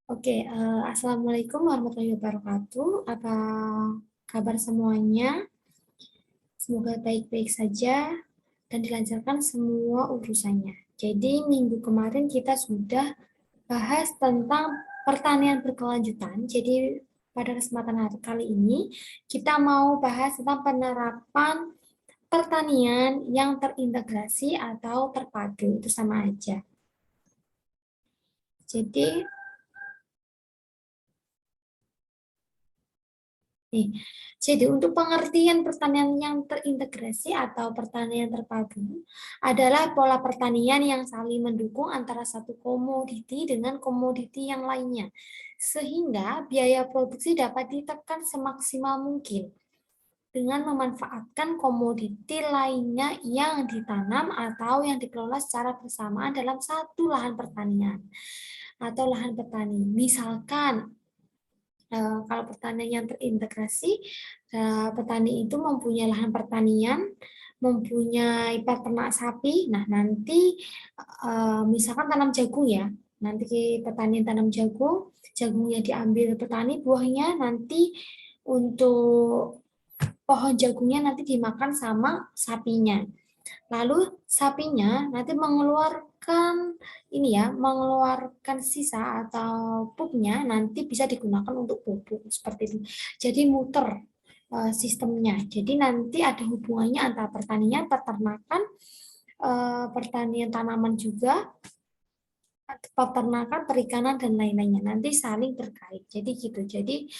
Assalamualaikum warahmatullahi wabarakatuh. Apa kabar semuanya? Semoga baik-baik saja dan dilancarkan semua urusannya. Jadi minggu kemarin kita sudah bahas tentang pertanian berkelanjutan. Jadi pada kesempatan hari kali ini kita mau bahas tentang penerapan pertanian yang terintegrasi atau terpadu. Itu sama aja. Jadi Nih, jadi untuk pengertian pertanian yang terintegrasi atau pertanian terpadu adalah pola pertanian yang saling mendukung antara satu komoditi dengan komoditi yang lainnya, sehingga biaya produksi dapat ditekan semaksimal mungkin dengan memanfaatkan komoditi lainnya yang ditanam atau yang dikelola secara bersamaan dalam satu lahan pertanian atau lahan petani. Misalkan kalau pertanian yang terintegrasi, petani itu mempunyai lahan pertanian, mempunyai peternak sapi. Nah, nanti misalkan tanam jagung ya, nanti petani tanam jagung, jagungnya diambil petani, buahnya nanti untuk pohon jagungnya nanti dimakan sama sapinya. Lalu sapinya nanti mengeluarkan sisa atau pupnya nanti bisa digunakan untuk pupuk seperti itu. Jadi muter sistemnya. Jadi nanti ada hubungannya antara pertanian, peternakan, pertanian tanaman juga, peternakan, perikanan dan lain-lainnya. Nanti saling terkait. Jadi gitu. Jadi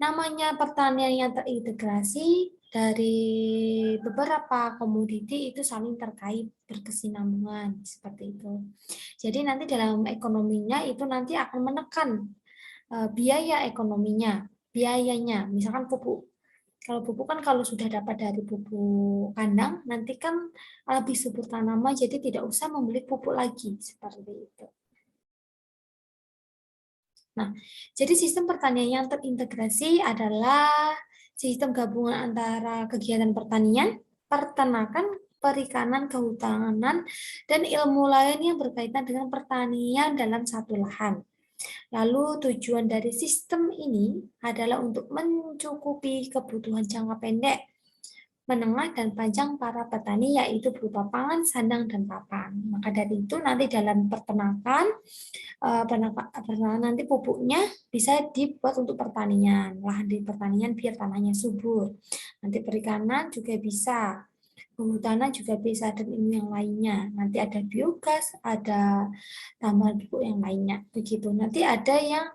namanya pertanian yang terintegrasi dari beberapa komoditi itu saling terkait berkesinambungan seperti itu. Jadi nanti dalam ekonominya itu nanti akan menekan biaya ekonominya, biayanya. Misalkan pupuk. Kalau pupuk kan kalau sudah dapat dari pupuk kandang, nanti kan lebih subur tanaman, jadi tidak usah membeli pupuk lagi seperti itu. Nah, jadi sistem pertanian yang terintegrasi adalah sistem gabungan antara kegiatan pertanian, peternakan, perikanan, kehutanan, dan ilmu lain yang berkaitan dengan pertanian dalam satu lahan. Lalu tujuan dari sistem ini adalah untuk mencukupi kebutuhan jangka pendek, menengah, dan panjang para petani, yaitu berupa pangan, sandang, dan papan. Maka dari itu nanti dalam peternakan, nanti pupuknya bisa dibuat untuk pertanian, lahan di pertanian biar tanahnya subur. Nanti perikanan juga bisa, kehutanan juga bisa, dan ilmu yang lainnya. Nanti ada biogas, ada tambahan pupuk yang lainnya. Begitu. Nanti ada yang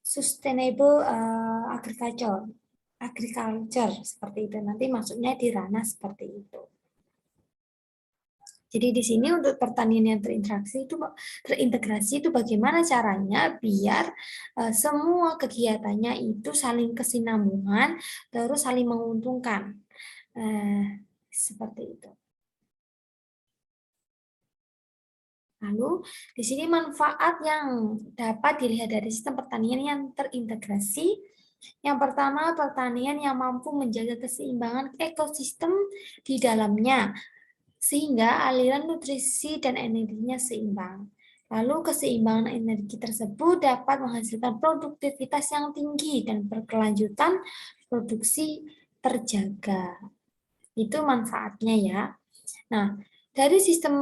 sustainable agriculture seperti itu. Nanti maksudnya di ranah seperti itu. Jadi di sini untuk pertanian yang terintegrasi itu bagaimana caranya biar semua kegiatannya itu saling kesinambungan, terus saling menguntungkan. Seperti itu. Lalu di sini manfaat yang dapat dilihat dari sistem pertanian yang terintegrasi. Yang pertama, pertanian yang mampu menjaga keseimbangan ekosistem di dalamnya, sehingga aliran nutrisi dan energinya seimbang. Lalu keseimbangan energi tersebut dapat menghasilkan produktivitas yang tinggi dan berkelanjutan produksi terjaga. Itu manfaatnya ya. Nah, dari sistem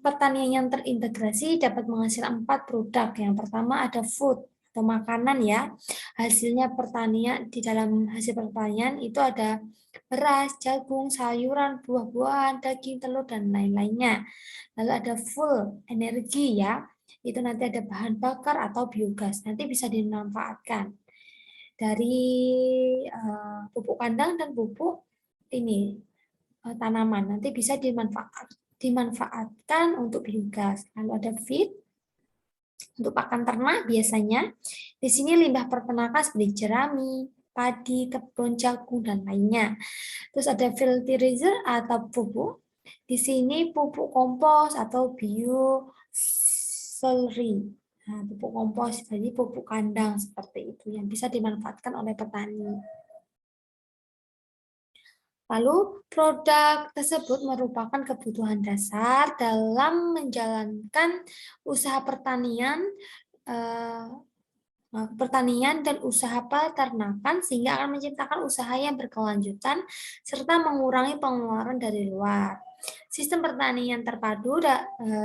pertanian yang terintegrasi dapat menghasilkan 4 produk. Yang pertama ada food atau makanan ya. Hasilnya pertanian, di dalam hasil pertanian itu ada beras, jagung, sayuran, buah-buahan, daging, telur, dan lain-lainnya. Lalu ada full energi ya. Itu nanti ada bahan bakar atau biogas. Nanti bisa dimanfaatkan dari pupuk kandang dan pupuk ini tanaman. Nanti bisa dimanfaatkan untuk biogas. Lalu ada feed untuk pakan ternak biasanya. Di sini limbah peternakan seperti jerami, padi, kebun, jagung, dan lainnya. Terus ada fertilizer atau pupuk. Di sini pupuk kompos atau bioslurry. Nah, pupuk kompos, jadi pupuk kandang seperti itu yang bisa dimanfaatkan oleh petani. Lalu produk tersebut merupakan kebutuhan dasar dalam menjalankan usaha pertanian pertanian dan usaha peternakan sehingga akan menciptakan usaha yang berkelanjutan serta mengurangi pengeluaran dari luar. Sistem pertanian terpadu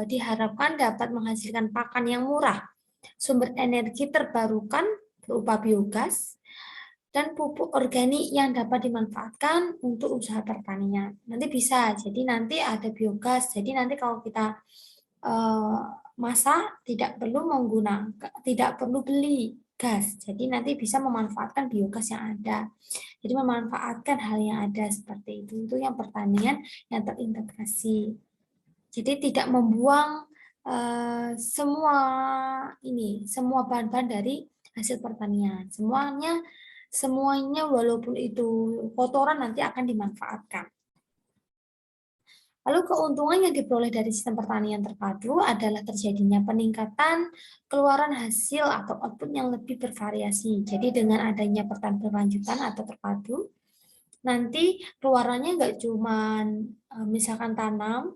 diharapkan dapat menghasilkan pakan yang murah, sumber energi terbarukan berupa biogas, dan pupuk organik yang dapat dimanfaatkan untuk usaha pertanian. Nanti bisa, jadi nanti ada biogas. Jadi nanti kalau kita masak tidak perlu beli gas. Jadi nanti bisa memanfaatkan biogas yang ada. Jadi memanfaatkan hal yang ada seperti itu. Itu yang pertanian yang terintegrasi. Jadi tidak membuang semua bahan-bahan dari hasil pertanian. Semuanya walaupun itu kotoran nanti akan dimanfaatkan. Lalu keuntungan yang diperoleh dari sistem pertanian terpadu adalah terjadinya peningkatan keluaran hasil atau output yang lebih bervariasi. Jadi dengan adanya pertanian berlanjutan atau terpadu, nanti keluarannya nggak cuman misalkan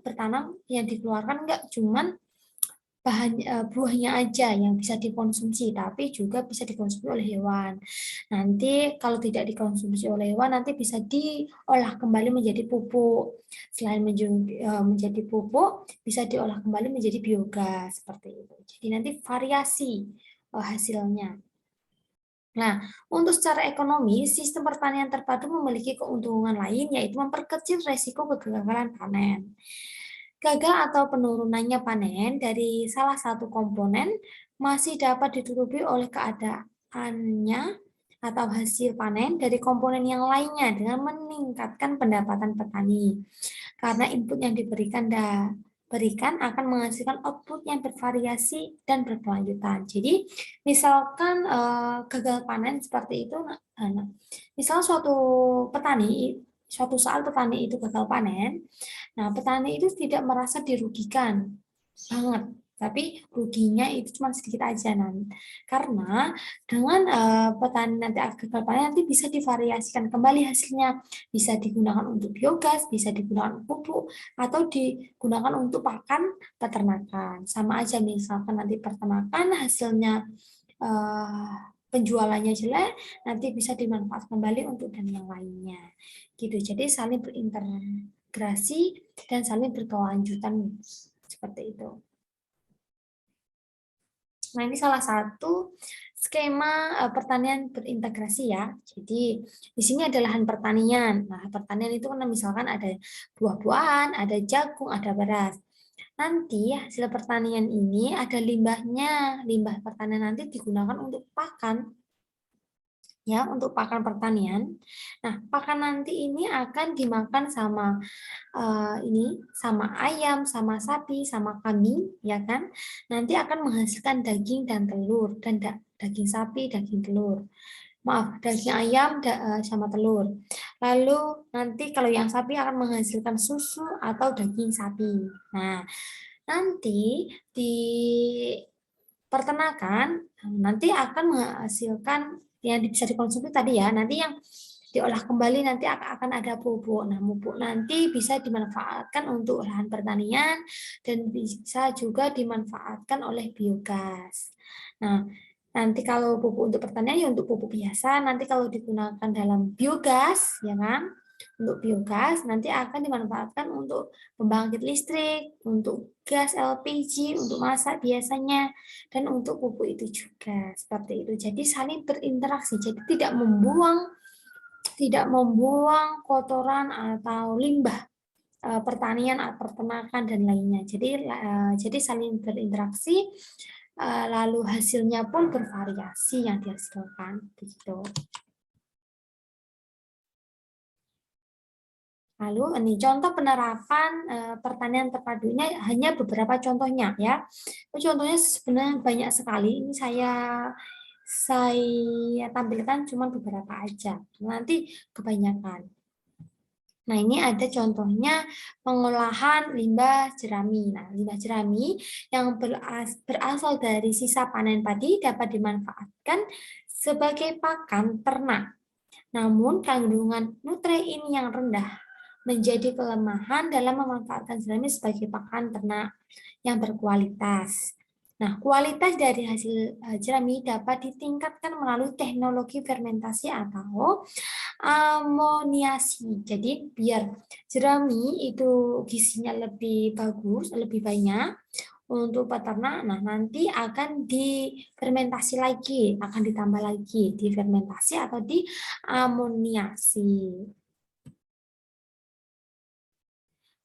bertanam yang dikeluarkan nggak cuman buahnya aja yang bisa dikonsumsi, tapi juga bisa dikonsumsi oleh hewan. Nanti kalau tidak dikonsumsi oleh hewan, nanti bisa diolah kembali menjadi pupuk. Selain menjadi pupuk, bisa diolah kembali menjadi biogas seperti itu. Jadi nanti variasi hasilnya. Nah, untuk secara ekonomi, sistem pertanian terpadu memiliki keuntungan lain, yaitu memperkecil resiko kegagalan panen. Gagal atau penurunannya panen dari salah satu komponen masih dapat ditutupi oleh keadaannya atau hasil panen dari komponen yang lainnya dengan meningkatkan pendapatan petani. Karena input yang berikan akan menghasilkan output yang bervariasi dan berkelanjutan. Jadi, misalkan gagal panen seperti itu, misal suatu saat petani itu gagal panen, nah petani itu tidak merasa dirugikan banget, tapi ruginya itu cuma sedikit aja nanti. Karena dengan petani nanti gagal panen nanti bisa divariasikan kembali hasilnya, bisa digunakan untuk biogas, bisa digunakan pupuk, atau digunakan untuk pakan peternakan. Sama aja misalkan nanti peternakan hasilnya penjualannya jelek, nanti bisa dimanfaatkan kembali untuk dan yang lainnya. Gitu. Jadi saling berintegrasi dan saling berkelanjutan seperti itu. Nah, ini salah satu skema pertanian berintegrasi ya. Jadi di sini ada lahan pertanian. Nah, pertanian itu kan misalkan ada buah-buahan, ada jagung, ada beras. Nanti hasil pertanian ini ada limbahnya. Limbah pertanian nanti digunakan untuk pakan, ya, untuk pakan pertanian. Nah, pakan nanti ini akan dimakan sama sama ayam, sama sapi, sama kambing, ya kan? Nanti akan menghasilkan daging dan telur, dan daging sapi, daging telur. Maaf, daging ayam sama telur. Lalu nanti kalau yang sapi akan menghasilkan susu atau daging sapi. Nah, nanti di peternakan nanti akan menghasilkan yang bisa dikonsumsi tadi ya, nanti yang diolah kembali nanti akan ada pupuk. Nah, pupuk nanti bisa dimanfaatkan untuk lahan pertanian dan bisa juga dimanfaatkan oleh biogas. Nah, nanti kalau pupuk untuk pertanian ya untuk pupuk biasa, nanti kalau digunakan dalam biogas, ya kan? Untuk biogas nanti akan dimanfaatkan untuk pembangkit listrik, untuk gas LPG, untuk masak biasanya, dan untuk pupuk itu juga seperti itu. Jadi saling berinteraksi, jadi tidak membuang kotoran atau limbah pertanian, peternakan dan lainnya. Jadi saling berinteraksi, lalu hasilnya pun bervariasi yang dihasilkan begitu. Lalu ini contoh penerapan pertanian terpadu ini hanya beberapa contohnya ya. Contohnya sebenarnya banyak sekali. Ini saya tampilkan cuma beberapa aja. Nanti kebanyakan. Nah, ini ada contohnya pengolahan limbah jerami. Nah, limbah jerami yang berasal dari sisa panen padi dapat dimanfaatkan sebagai pakan ternak. Namun, kandungan nutrien yang rendah menjadi kelemahan dalam memanfaatkan jerami sebagai pakan ternak yang berkualitas. Nah, kualitas dari hasil jerami dapat ditingkatkan melalui teknologi fermentasi atau amoniasi. Jadi, biar jerami itu gizinya lebih bagus, lebih banyak untuk peternak, nah nanti akan difermentasi lagi, akan ditambah lagi difermentasi atau diamoniasi.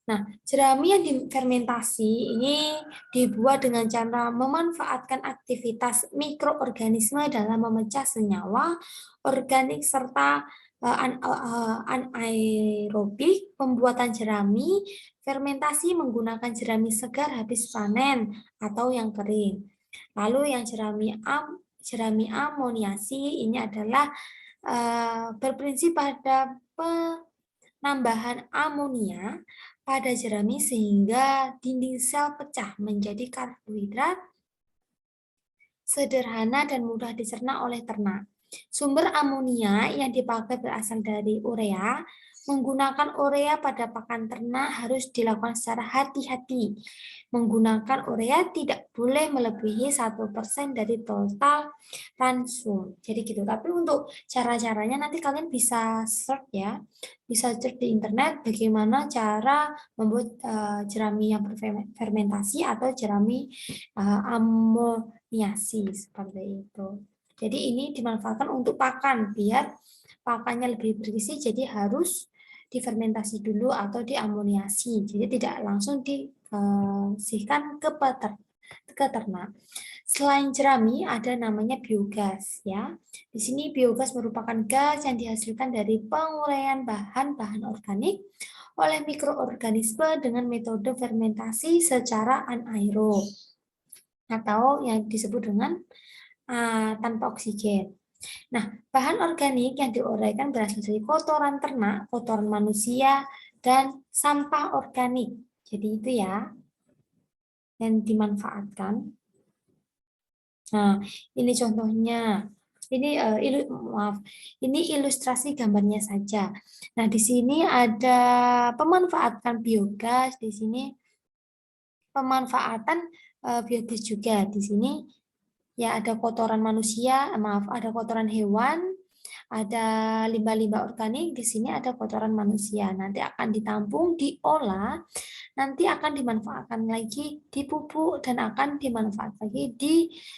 Nah, jerami yang difermentasi ini dibuat dengan cara memanfaatkan aktivitas mikroorganisme dalam memecah senyawa organik serta anaerobik. Pembuatan jerami fermentasi menggunakan jerami segar habis panen atau yang kering. Lalu yang jerami amoniasi ini adalah berprinsip pada penambahan amonia pada jerami sehingga dinding sel pecah menjadi karbohidrat sederhana dan mudah dicerna oleh ternak. Sumber amonia yang dipakai berasal dari urea. Menggunakan urea pada pakan ternak harus dilakukan secara hati-hati. Menggunakan urea tidak boleh melebihi 1% dari total konsum. Jadi gitu. Tapi untuk cara-caranya nanti kalian bisa search ya. Bisa search di internet bagaimana cara membuat jerami yang berfermentasi atau jerami amoniasi seperti itu. Jadi ini dimanfaatkan untuk pakan biar pakannya lebih bergizi, jadi harus difermentasi dulu atau diamoniasi. Jadi tidak langsung disihkan ke ternak. Selain jerami ada namanya biogas ya. Di sini biogas merupakan gas yang dihasilkan dari penguraian bahan-bahan organik oleh mikroorganisme dengan metode fermentasi secara anaerob atau yang disebut dengan tanpa oksigen. Nah, bahan organik yang diuraikan berasal dari kotoran ternak, kotoran manusia, dan sampah organik. Jadi itu ya yang dimanfaatkan. Nah, ini contohnya. Ini ini ilustrasi gambarnya saja. Nah, di sini ada pemanfaatan biogas, di sini pemanfaatan biogas juga. Di sini ya ada kotoran manusia, maaf, ada kotoran hewan, ada limbah-limbah organik, di sini ada kotoran manusia. Nanti akan ditampung, diolah, nanti akan dimanfaatkan lagi di pupuk dan akan dimanfaatkan lagi di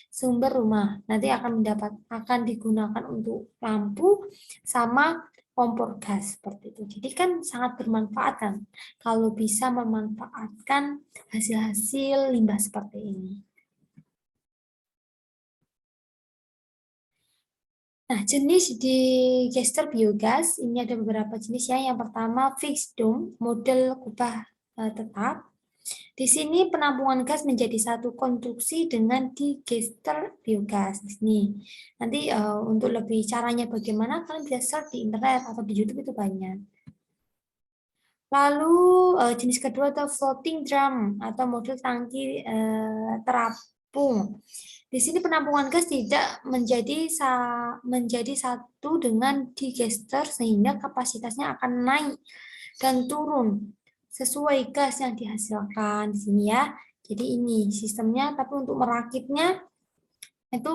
sumber rumah. Nanti akan digunakan untuk lampu sama kompor gas seperti itu. Jadi kan sangat bermanfaat kan kalau bisa memanfaatkan hasil-hasil limbah seperti ini. Nah, jenis digester biogas ini ada beberapa jenis ya. Yang pertama fixed dome, model kubah tetap. Di sini penampungan gas menjadi satu konstruksi dengan digester biogas. Di sini nanti untuk lebih caranya bagaimana kalian bisa search di internet atau di YouTube itu banyak. Lalu jenis kedua atau floating drum atau model tangki terapung. Di sini penampungan gas tidak menjadi satu dengan digester sehingga kapasitasnya akan naik dan turun sesuai gas yang dihasilkan di sini ya. Jadi ini sistemnya, tapi untuk merakitnya itu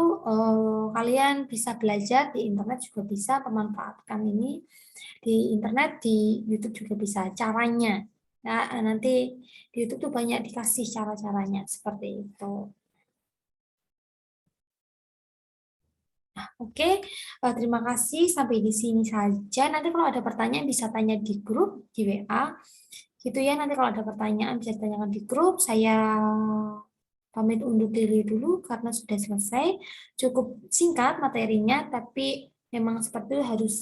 kalian bisa belajar di internet juga bisa memanfaatkan ini di internet, di YouTube juga bisa caranya. Nah, nanti di YouTube tuh banyak dikasih cara-caranya seperti itu. Oke, terima kasih sampai di sini saja. Nanti kalau ada pertanyaan bisa tanya di grup di WA. Gitu ya, nanti kalau ada pertanyaan bisa ditanyakan di grup. Saya pamit undur diri dulu karena sudah selesai. Cukup singkat materinya, tapi memang seperti itu harus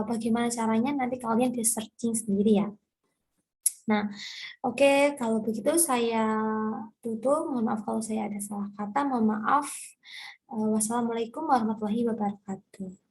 bagaimana caranya nanti kalian di searching sendiri ya. Nah, oke, kalau begitu saya tutup. Mohon maaf kalau saya ada salah kata. Mohon maaf. Wassalamualaikum warahmatullahi wabarakatuh.